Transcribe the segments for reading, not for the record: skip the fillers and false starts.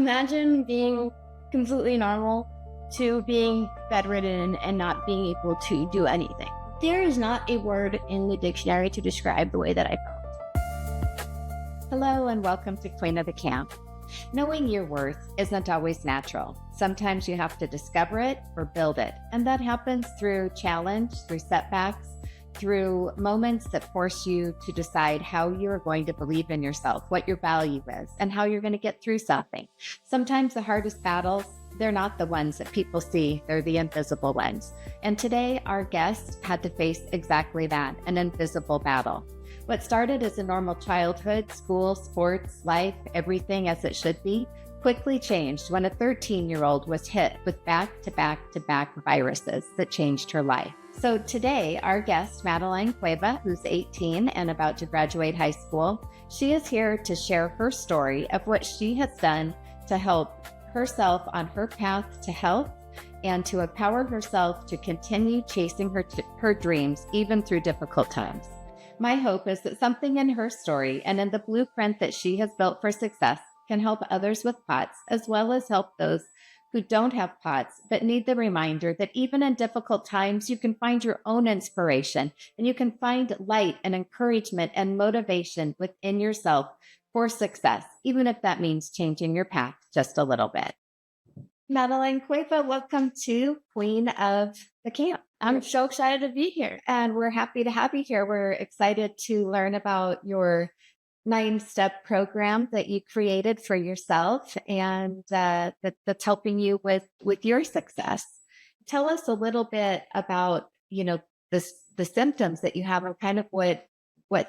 Imagine being completely normal to being bedridden and not being able to do anything. There is not a word in the dictionary to describe the way that I felt. Hello and welcome to Queen of the Camp. Knowing your worth isn't always natural. Sometimes you have to discover it or build it. And that happens through challenge, through setbacks, through moments that force you to decide how you're going to believe in yourself, what your value is, and how you're going to get through something. Sometimes the hardest battles, they're not the ones that people see, they're the invisible ones. And today, our guest had to face exactly that, an invisible battle. What started as a normal childhood, school, sports, life, everything as it should be, quickly changed when a 13-year-old was hit with back-to-back-to-back viruses that changed her life. So today, our guest, Madeline Cueva, who's 18 and about to graduate high school, she is here to share her story of what she has done to help herself on her path to health and to empower herself to continue chasing her dreams even through difficult times. My hope is that something in her story and in the blueprint that she has built for success can help others with POTS, as well as help those who don't have POTS, but need the reminder that even in difficult times, you can find your own inspiration and you can find light and encouragement and motivation within yourself for success, even if that means changing your path just a little bit. Madeline Cueva, welcome to Queen of the Camp. I'm so excited to be here. And we're happy to have you here. We're excited to learn about your 9-step program that you created for yourself and that's helping you with your success. Tell us a little bit about, the symptoms that you have and kind of what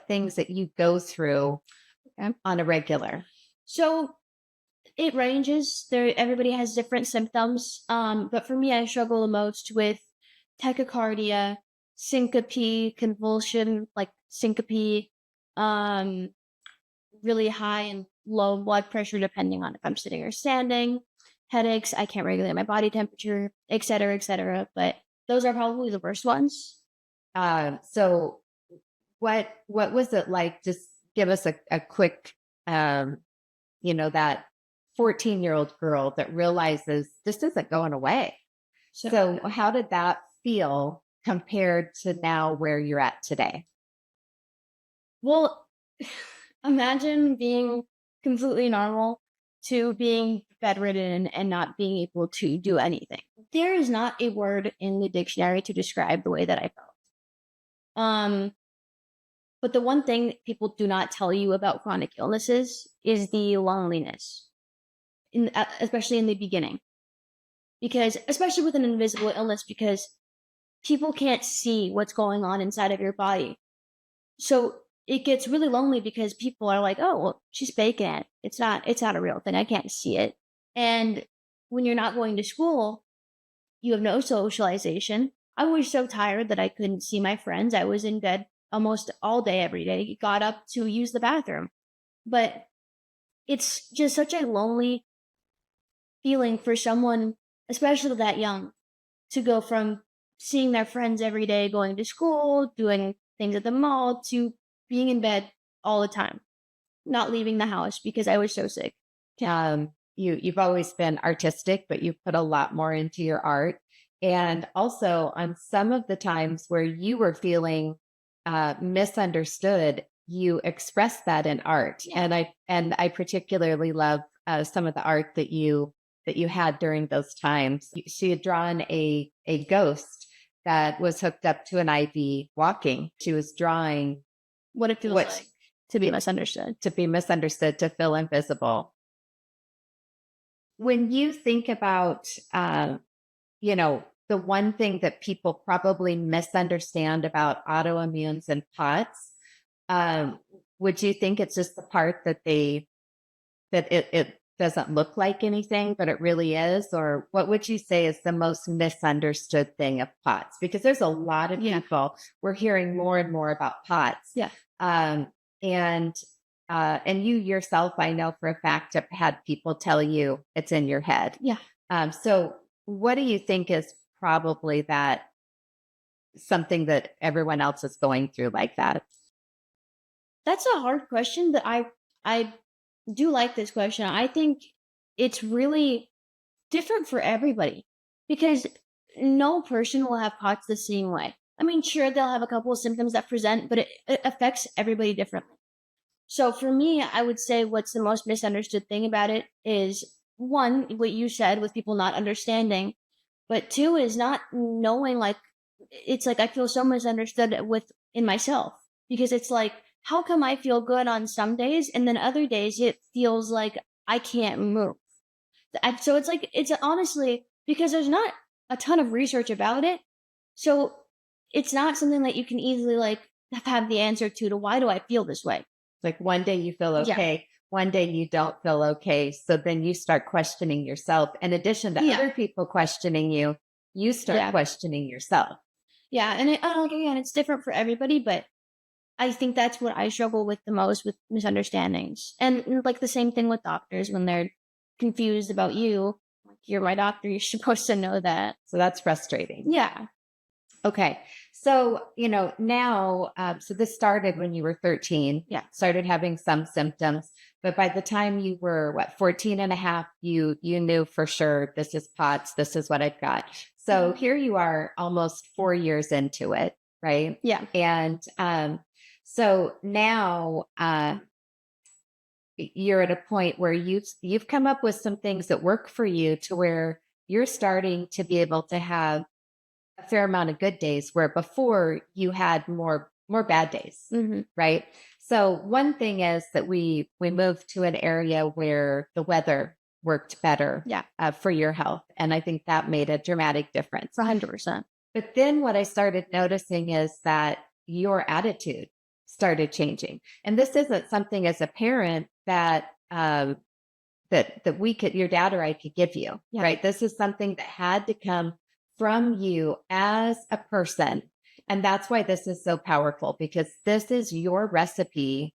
things that you go through on a regular. So it ranges. Everybody has different symptoms. But for me, I struggle the most with tachycardia, syncope, convulsion, like syncope, really high and low blood pressure, depending on if I'm sitting or standing, headaches, I can't regulate my body temperature, et cetera, et cetera. But those are probably the worst ones. So what was it like? Just give us a quick, that 14-year-old girl that realizes this isn't going away. So how did that feel compared to now where you're at today? Well, imagine being completely normal to being bedridden and not being able to do anything. There is not a word in the dictionary to describe the way that I felt. But the one thing that people do not tell you about chronic illnesses is the loneliness, especially in the beginning. Because, especially with an invisible illness, because people can't see what's going on inside of your body. So it gets really lonely because people are like, oh, well, she's faking it. It's not a real thing. I can't see it. And when you're not going to school, you have no socialization. I was so tired that I couldn't see my friends. I was in bed almost all day, every day, got up to use the bathroom. But it's just such a lonely feeling for someone, especially that young, to go from seeing their friends every day, going to school, doing things at the mall, to being in bed all the time, not leaving the house because I was so sick. You've always been artistic, but you've put a lot more into your art. And also on some of the times where you were feeling misunderstood, you expressed that in art. Yeah. And I particularly love some of the art that you had during those times. She had drawn a ghost that was hooked up to an IV walking. She was drawing what it feels like to be misunderstood. To feel invisible. When you think about, the one thing that people probably misunderstand about autoimmunes and POTS, would you think it's just the part that it doesn't look like anything, but it really is? Or what would you say is the most misunderstood thing of POTS? Because there's a lot of people, we're hearing more and more about POTS. Yeah. And you yourself, I know for a fact, have had people tell you it's in your head. Yeah. So what do you think is probably that something that everyone else is going through like that? That's a hard question, but I do like this question. I think it's really different for everybody because no person will have POTS the same way. I mean, sure, they'll have a couple of symptoms that present, but it affects everybody differently. So for me, I would say what's the most misunderstood thing about it is one, what you said with people not understanding, but two is not knowing like it's like I feel so misunderstood with in myself because it's like how come I feel good on some days and then other days it feels like I can't move. So it's like it's honestly because there's not a ton of research about it. So it's not something that you can easily like have the answer to why do I feel this way? Like one day you feel Yeah. okay, one day you don't feel okay. So then you start questioning yourself. In addition to Yeah. other people questioning you start Yeah. questioning yourself. Yeah. And again, it's different for everybody, but I think that's what I struggle with the most with misunderstandings. And like the same thing with doctors when they're confused about you. Like, you're my doctor. You're supposed to know that. So that's frustrating. Yeah. Okay. So, now, so this started when you were 13, Yeah. started having some symptoms, but by the time you were 14 and a half, you knew for sure this is POTS, this is what I've got. So here you are almost 4 years into it, right? Yeah. And so now you're at a point where you've come up with some things that work for you to where you're starting to be able to have a fair amount of good days where before you had more bad days, Mm-hmm. right? So one thing is that we moved to an area where the weather worked better Yeah. for your health, and I think that made a dramatic difference. 100%. But then what I started noticing is that your attitude started changing, and this isn't something as a parent that that we could, your dad or I could give you, Yeah. right? This is something that had to come from you as a person. And that's why this is so powerful because this is your recipe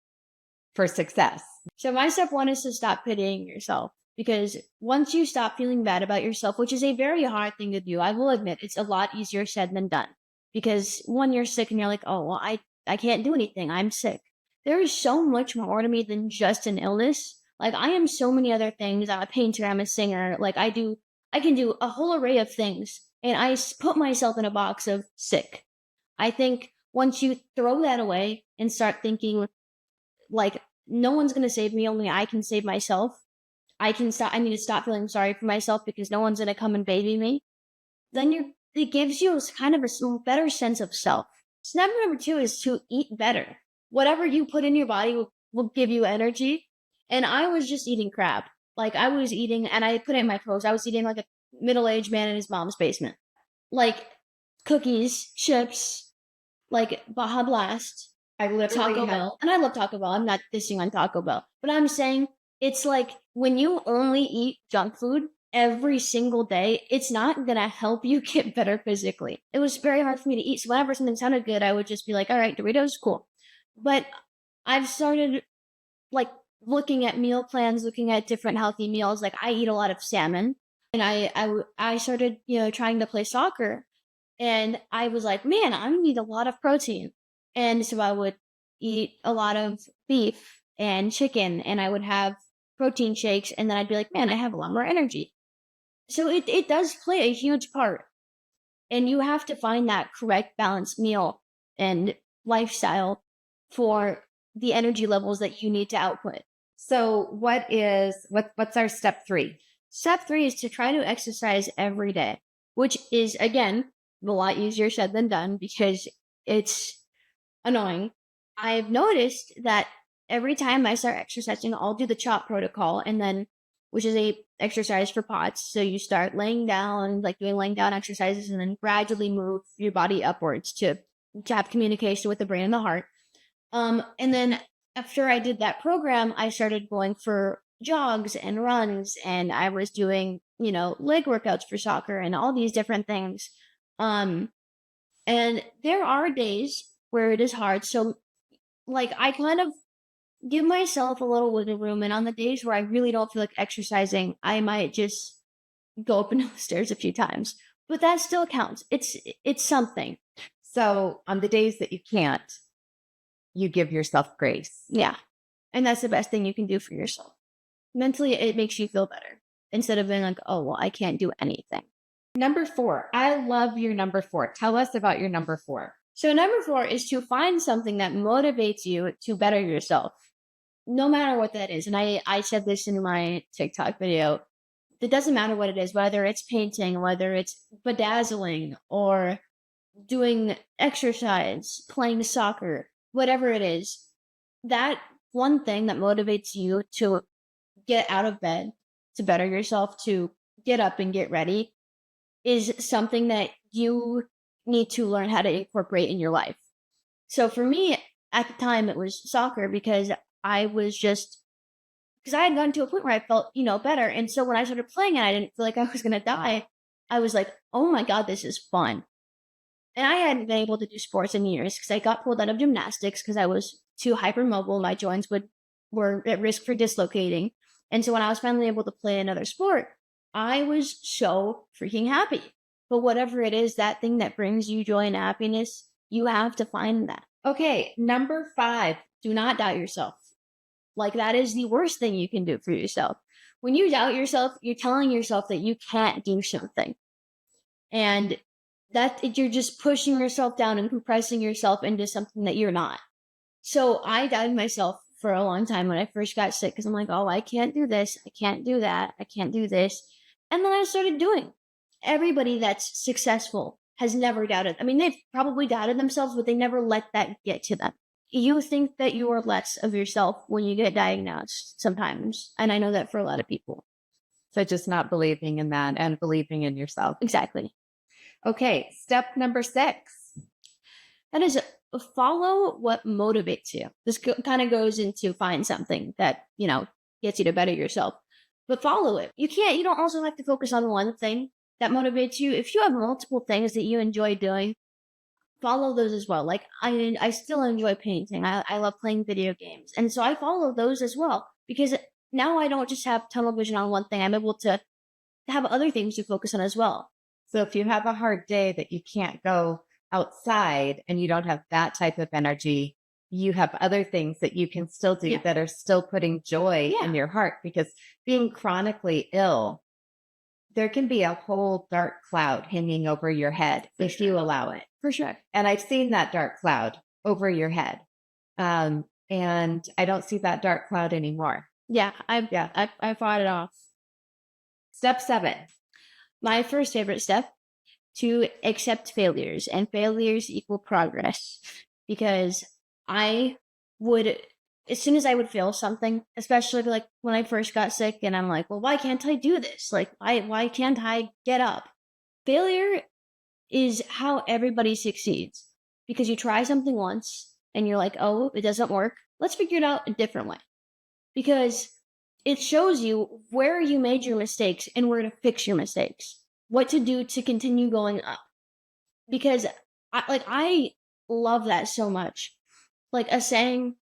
for success. So my step one is to stop pitying yourself because once you stop feeling bad about yourself, which is a very hard thing to do, I will admit it's a lot easier said than done. Because when you're sick and you're like, oh well, I can't do anything. I'm sick. There is so much more to me than just an illness. Like I am so many other things. I'm a painter. I'm a singer. Like I can do a whole array of things, and put myself in a box of sick. I think once you throw that away and start thinking like no one's gonna save me, only I can save myself. I need to stop feeling sorry for myself because no one's gonna come and baby me. Then it gives you kind of a better sense of self. Step number two is to eat better. Whatever you put in your body will give you energy. And I was just eating crap. Like I was eating, and I put it in my post, I was eating like a middle-aged man in his mom's basement. Like cookies, chips, like Baja Blast, I literally Taco Bell. And I love Taco Bell. I'm not dissing on Taco Bell. But I'm saying it's like when you only eat junk food every single day, it's not going to help you get better physically. It was very hard for me to eat. So whenever something sounded good, I would just be like, all right, Doritos, cool. But I've started like looking at meal plans, looking at different healthy meals. Like I eat a lot of salmon and I started, trying to play soccer and I was like, man, I need a lot of protein. And so I would eat a lot of beef and chicken and I would have protein shakes. And then I'd be like, man, I have a lot more energy. So it does play a huge part. And you have to find that correct balanced meal and lifestyle for the energy levels that you need to output. So what's our step 3? Step 3 is to try to exercise every day, which is, again, a lot easier said than done because it's annoying. I've noticed that every time I start exercising, I'll do the CHOP protocol and then, which is a exercise for POTS. So you start laying down, like doing laying down exercises and then gradually move your body upwards to have communication with the brain and the heart. And then after I did that program, I started going for jogs and runs and I was doing, leg workouts for soccer and all these different things. And there are days where it is hard. So like I kind of give myself a little wiggle room and on the days where I really don't feel like exercising, I might just go up and down the stairs a few times. But that still counts. It's something. So on the days that you can't, you give yourself grace. Yeah. And that's the best thing you can do for yourself. Mentally, it makes you feel better. instead of being like, oh, well, I can't do anything. Number 4. I love your number 4. Tell us about your number 4. So, number 4 is to find something that motivates you to better yourself, no matter what that is. And I said this in my TikTok video. It doesn't matter what it is, whether it's painting, whether it's bedazzling, or doing exercise, playing soccer, whatever it is. That one thing that motivates you to get out of bed, to better yourself, to get up and get ready, is something that you need to learn how to incorporate in your life. So for me, at the time, it was soccer because I was just because I had gotten to a point where I felt, better. And so when I started playing it, I didn't feel like I was gonna die. I was like, oh my god, this is fun. And I hadn't been able to do sports in years because I got pulled out of gymnastics because I was too hypermobile. My joints were at risk for dislocating. And so when I was finally able to play another sport, I was so freaking happy. But whatever it is, that thing that brings you joy and happiness, you have to find that. Okay, number 5. Do not doubt yourself. Like, that is the worst thing you can do for yourself. When you doubt yourself, you're telling yourself that you can't do something. And that you're just pushing yourself down and compressing yourself into something that you're not. So I doubted myself for a long time when I first got sick because I'm like, oh, I can't do this. I can't do that. I can't do this. And then I started doing. Everybody that's successful has never doubted. I mean, they've probably doubted themselves, but they never let that get to them. You think that you are less of yourself when you get diagnosed sometimes. And I know that for a lot of people. So just not believing in that and believing in yourself. Exactly. Okay, step number 6. That is follow what motivates you. This kind of goes into find something that, gets you to better yourself, but follow it. You don't also have to focus on one thing that motivates you. If you have multiple things that you enjoy doing, follow those as well. Like I still enjoy painting. I love playing video games. And so I follow those as well because now I don't just have tunnel vision on one thing. I'm able to have other things to focus on as well. So if you have a hard day that you can't go outside and you don't have that type of energy, you have other things that you can still do that are still putting joy in your heart, because being chronically ill, there can be a whole dark cloud hanging over your head if you allow it. For sure. And I've seen that dark cloud over your head. And I don't see that dark cloud anymore. Yeah, I fought it off. Step 7. My first favorite step, to accept failures, and failures equal progress. Because I would, as soon as I would fail something, especially like when I first got sick and I'm like, well, why can't I do this? Like, why can't I get up? Failure is how everybody succeeds, because you try something once and you're like, oh, it doesn't work. Let's figure it out a different way. Because it shows you where you made your mistakes and where to fix your mistakes, what to do to continue going up. Because I love that so much. Like, a saying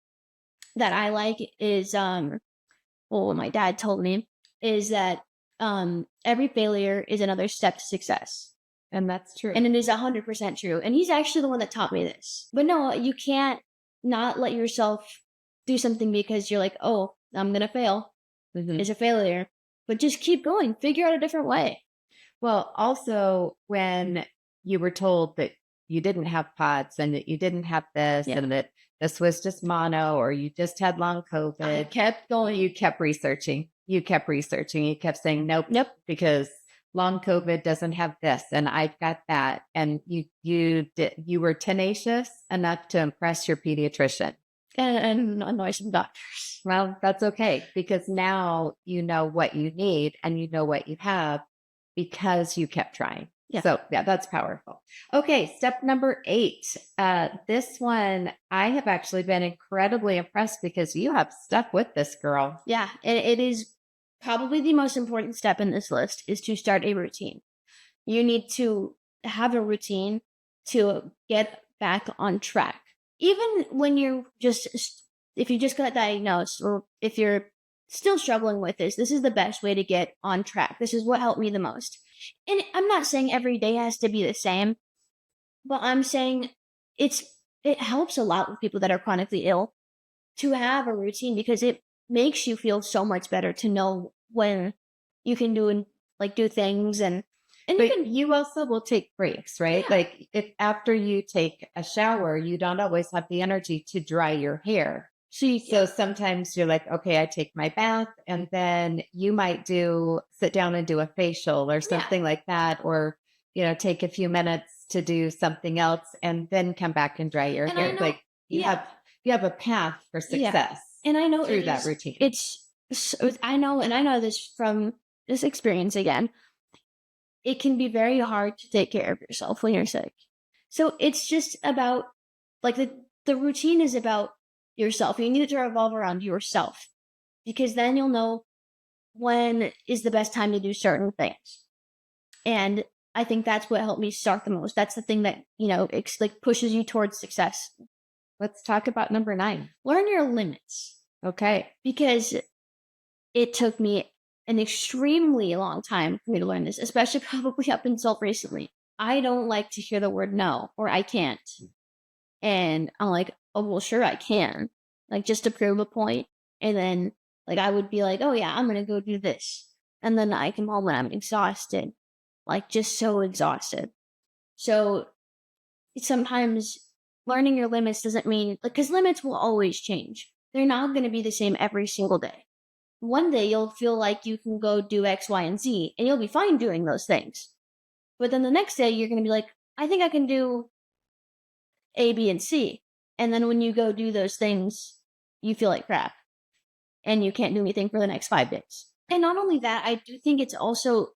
that I like is, my dad told me, is that every failure is another step to success. And that's true. And it is 100% true. And he's actually the one that taught me this. But no, you can't not let yourself do something because you're like, oh, I'm going to fail. Mm-hmm. It's a failure. But just keep going. Figure out a different way. Well, also, when you were told that you didn't have POTS and that you didn't have this and that this was just mono, or you just had long COVID, I kept going. You kept researching. You kept saying, nope, because long COVID doesn't have this, and I've got that. And you were tenacious enough to impress your pediatrician and annoy some doctors. Well, that's okay, because now you know what you need and you know what you have because you kept trying. Yeah. So that's powerful. Okay. Step number 8. This one, I have actually been incredibly impressed because you have stuck with this, girl. Yeah. It is probably the most important step in this list, is to start a routine. You need to have a routine to get back on track. Even when if you just got diagnosed, or if you're still struggling with this is the best way to get on track. This is what helped me the most. And I'm not saying every day has to be the same, but I'm saying it helps a lot with people that are chronically ill to have a routine, because it makes you feel so much better to know when you can do things, and you But can, you also will take breaks, right? yeah, Like if after you take a shower, you don't always have the energy to dry your hair. so you So sometimes you're like, okay, I take my bath and then you might sit down and do a facial or yeah. something like that, or, take a few minutes to do something else and then come back and dry your And I hair. know, Like yeah, you have a path for yeah. success And I know through that routine. I know, and I know this from this experience again. It can be very hard to take care of yourself when you're sick. So it's just about, like, the routine is about yourself. You need it to revolve around yourself, because then you'll know when is the best time to do certain things. And I think that's what helped me start the most. That's the thing that, it's like pushes you towards success. Let's talk about number 9. Learn your limits, Okay. because it took me an extremely long time for me to learn this, especially probably up until recently. I don't like to hear the word no or I can't. And I'm like, oh, well, sure, I can. Like, just to prove a point. And then, like, I would be like, oh, yeah, I'm going to go do this. And then I come home and I'm exhausted, like, just so exhausted. So sometimes learning your limits doesn't mean, like, because limits will always change. They're not going to be the same every single day. One day you'll feel like you can go do X, Y, and Z, and you'll be fine doing those things. But then the next day you're going to be like, I think I can do A, B, and C. And then when you go do those things, you feel like crap and you can't do anything for the next 5 days. And not only that, I do think it's also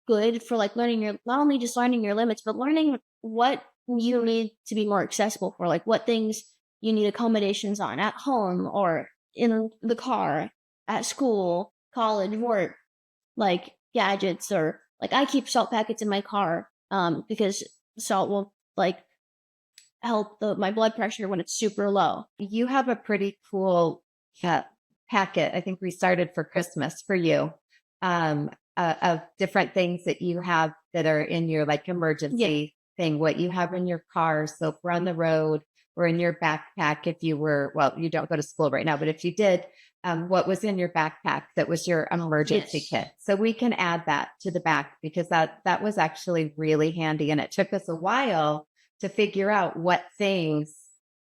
good for, like, not only just learning your limits, but learning what you need to be more accessible for, like what things you need accommodations on at home or in the car, at school, college, work, like gadgets, or like I keep salt packets in my car, because salt will, like, help my blood pressure when it's super low. You have a pretty cool uh, packet. I think we started for Christmas for you, of different things that you have that are in your like Yeah. emergency thing, what you have in your car. So if we're on the road or in your backpack, if you were, well, you don't go to school right now, but if you did, what was in your backpack that was your emergency Yes. kit. So we can add that to the back because that was actually really handy. And it took us a while to figure out what things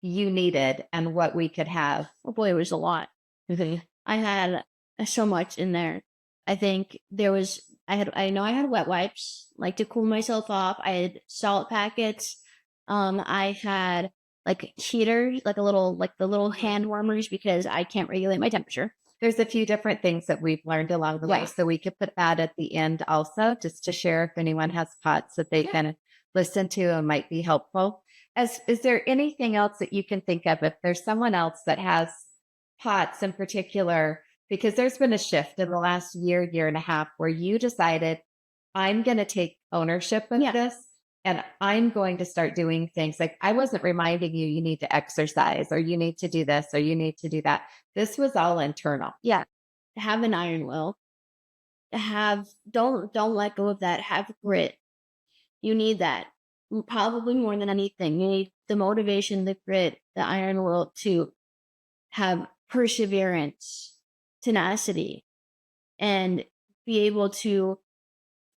you needed and what we could have. Oh boy, it was a lot. I had so much in there. I think there was, I know I had wet wipes, like to cool myself off. I had salt packets. I had like heaters, like the little hand warmers, because I can't regulate my temperature. There's a few different things that we've learned along the way. Yeah. So we could put that at the end also, just to share if anyone has pots that they Yeah. can listen to and might be helpful. Is there anything else that you can think of if there's someone else that has pots in particular? Because there's been a shift in the last year and a half where you decided, I'm going to take ownership of Yeah. this and I'm going to start doing things like I wasn't reminding you, you need to exercise or you need to do this or you need to do that. This was all internal. Yeah. Have an iron will. Don't let go of that. Have grit. You need that. Probably more than anything. You need the motivation, the grit, the iron will to have perseverance, tenacity, and be able to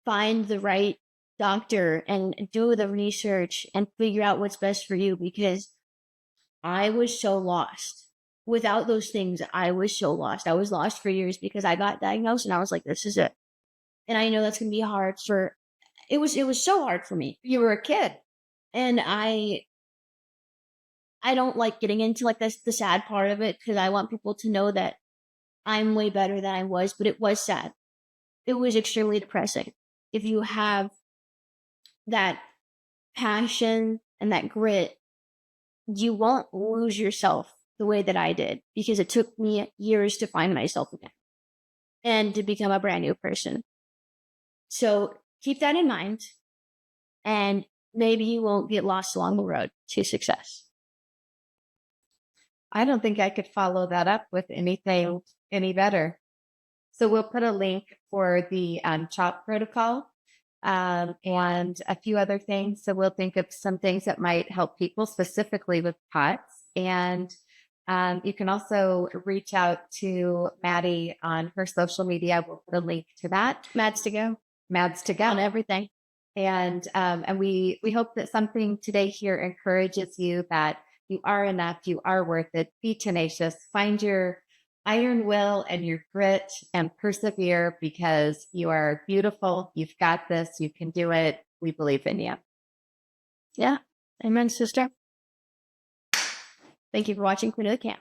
find the right doctor and do the research and figure out what's best for you, because I was so lost. Without those things, I was so lost. I was lost for years because I got diagnosed and I was like, this is it. And I know that's gonna be hard for it was so hard for me. You were a kid. And I don't like getting into like this the sad part of it, because I want people to know that I'm way better than I was, but it was sad. It was extremely depressing. If you have that passion and that grit, you won't lose yourself the way that I did, because it took me years to find myself again and to become a brand new person. So keep that in mind, and maybe you won't get lost along the road to success. I don't think I could follow that up with anything any better. So we'll put a link for the CHOP protocol and a few other things. So we'll think of some things that might help people specifically with POTS. And You can also reach out to Maddie on her social media. We'll put a link to that. Mads to go Mads to go. on everything. And we hope that something today here encourages you that you are enough, you are worth it. Be tenacious, find your iron will and your grit and persevere because you are beautiful. You've got this. You can do it. We believe in you. Yeah. Amen, sister. Thank you for watching Queen of the Camp.